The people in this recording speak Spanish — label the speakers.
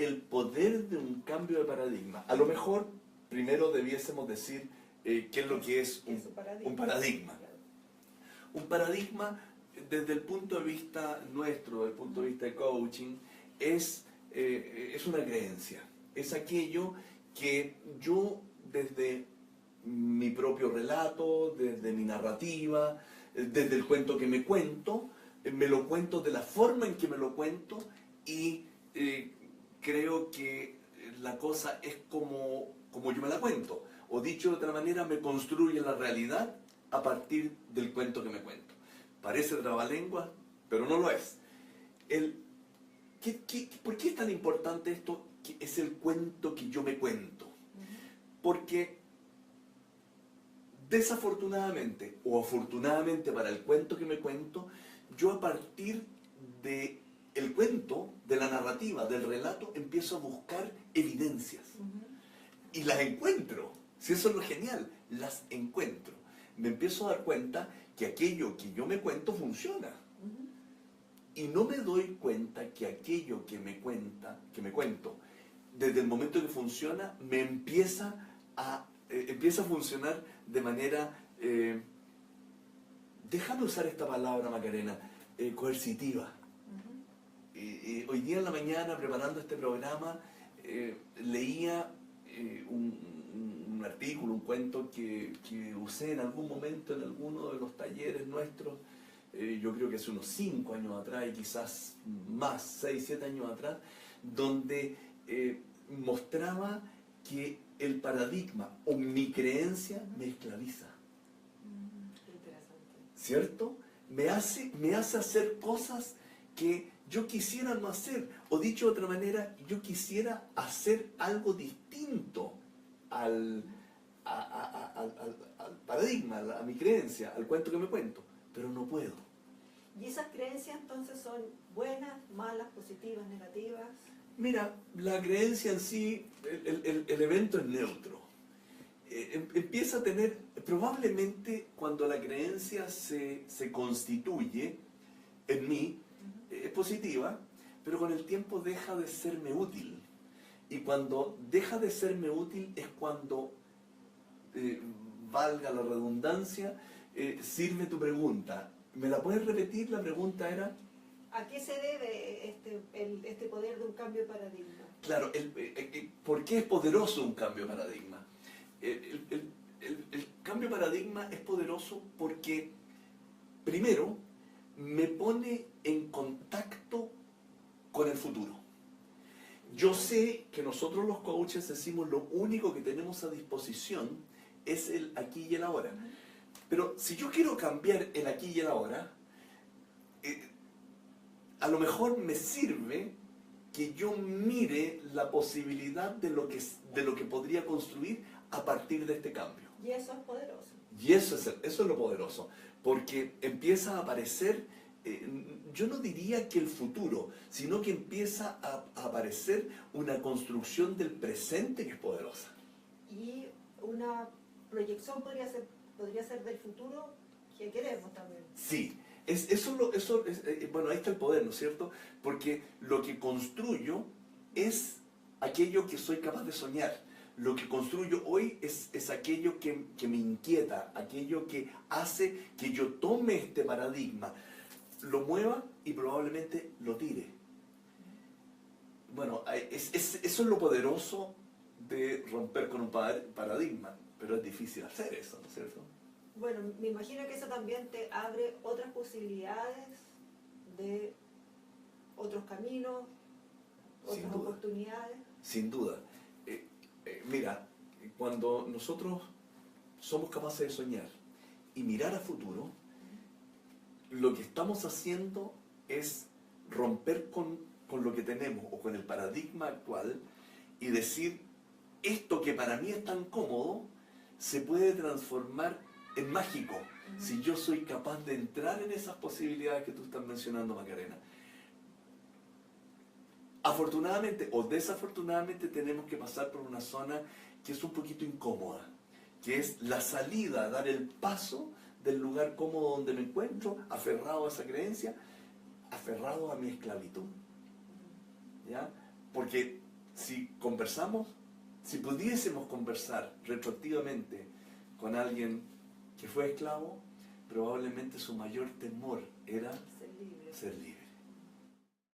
Speaker 1: el poder de un cambio de paradigma? A lo mejor, primero debiésemos decir qué es lo que es un paradigma. Un paradigma, desde el punto de vista nuestro, desde el punto de vista de coaching, es una creencia. Es aquello que yo, desde mi propio relato, desde mi narrativa, desde el cuento que me cuento, me lo cuento de la forma en que me lo cuento y creo que la cosa es como yo me la cuento. O dicho de otra manera, me construye la realidad a partir del cuento que me cuento. Parece trabalengua, pero no lo es. ¿Por qué es tan importante esto? Que es el cuento que yo me cuento. Porque desafortunadamente o afortunadamente para el cuento que me cuento, yo a partir del cuento, de la narrativa, del relato, empiezo a buscar evidencias. Y las encuentro. Si eso es lo genial, las encuentro. Me empiezo a dar cuenta que aquello que yo me cuento funciona. Y no me doy cuenta que aquello que me cuento, desde el momento que funciona, me empieza a funcionar de manera, déjame usar esta palabra, Macarena, coercitiva. Hoy día en la mañana, preparando este programa, leía un artículo, un cuento que usé en algún momento en alguno de los talleres nuestros, yo creo que hace unos 5 años atrás y quizás más, 6, 7 años atrás, donde mostraba que el paradigma o mi creencia me esclaviza. ¿Cierto? Me hace hacer cosas que yo quisiera no hacer. O dicho de otra manera, yo quisiera hacer algo distinto al paradigma, a mi creencia, al cuento que me cuento, pero no puedo.
Speaker 2: ¿Y esas creencias entonces son buenas, malas, positivas, negativas?
Speaker 1: Mira, la creencia en sí, el evento es neutro. Empieza a tener, probablemente cuando la creencia se constituye en mí, es positiva, pero con el tiempo deja de serme útil. Y cuando deja de serme útil es cuando, valga la redundancia, sirve tu pregunta. ¿Me la puedes repetir? La pregunta era...
Speaker 2: ¿A qué se debe este poder de un cambio de paradigma?
Speaker 1: Claro, ¿por qué es poderoso un cambio de paradigma? El cambio de paradigma es poderoso porque, primero, me pone en contacto con el futuro. Yo sé que nosotros los coaches decimos lo único que tenemos a disposición es el aquí y el ahora. Pero si yo quiero cambiar el aquí y el ahora, a lo mejor me sirve que yo mire la posibilidad de lo que podría construir a partir de este cambio.
Speaker 2: Y eso es poderoso.
Speaker 1: Y eso es lo poderoso, porque empieza a aparecer, yo no diría que el futuro, sino que empieza a aparecer una construcción del presente que es poderosa.
Speaker 2: Y una proyección podría ser del futuro que queremos también.
Speaker 1: Sí. Bueno, ahí está el poder, ¿no es cierto? Porque lo que construyo es aquello que soy capaz de soñar. Lo que construyo hoy es aquello que me inquieta, aquello que hace que yo tome este paradigma, lo mueva y probablemente lo tire. Bueno, eso es lo poderoso de romper con un paradigma, pero es difícil hacer eso, ¿no es cierto?
Speaker 2: Bueno, me imagino que eso también te abre otras posibilidades de otros caminos, otras oportunidades.
Speaker 1: Sin duda. Mira, cuando nosotros somos capaces de soñar y mirar a futuro, lo que estamos haciendo es romper con lo que tenemos o con el paradigma actual y decir, esto que para mí es tan cómodo se puede transformar en mágico si yo soy capaz de entrar en esas posibilidades que tú estás mencionando, Macarena. Afortunadamente o desafortunadamente tenemos que pasar por una zona que es un poquito incómoda, que es la salida, dar el paso del lugar cómodo donde me encuentro, aferrado a esa creencia, aferrado a mi esclavitud. ¿Ya? Porque si conversamos, si pudiésemos conversar retroactivamente con alguien que fue esclavo, probablemente su mayor temor era
Speaker 2: Ser libre.
Speaker 1: ser libre.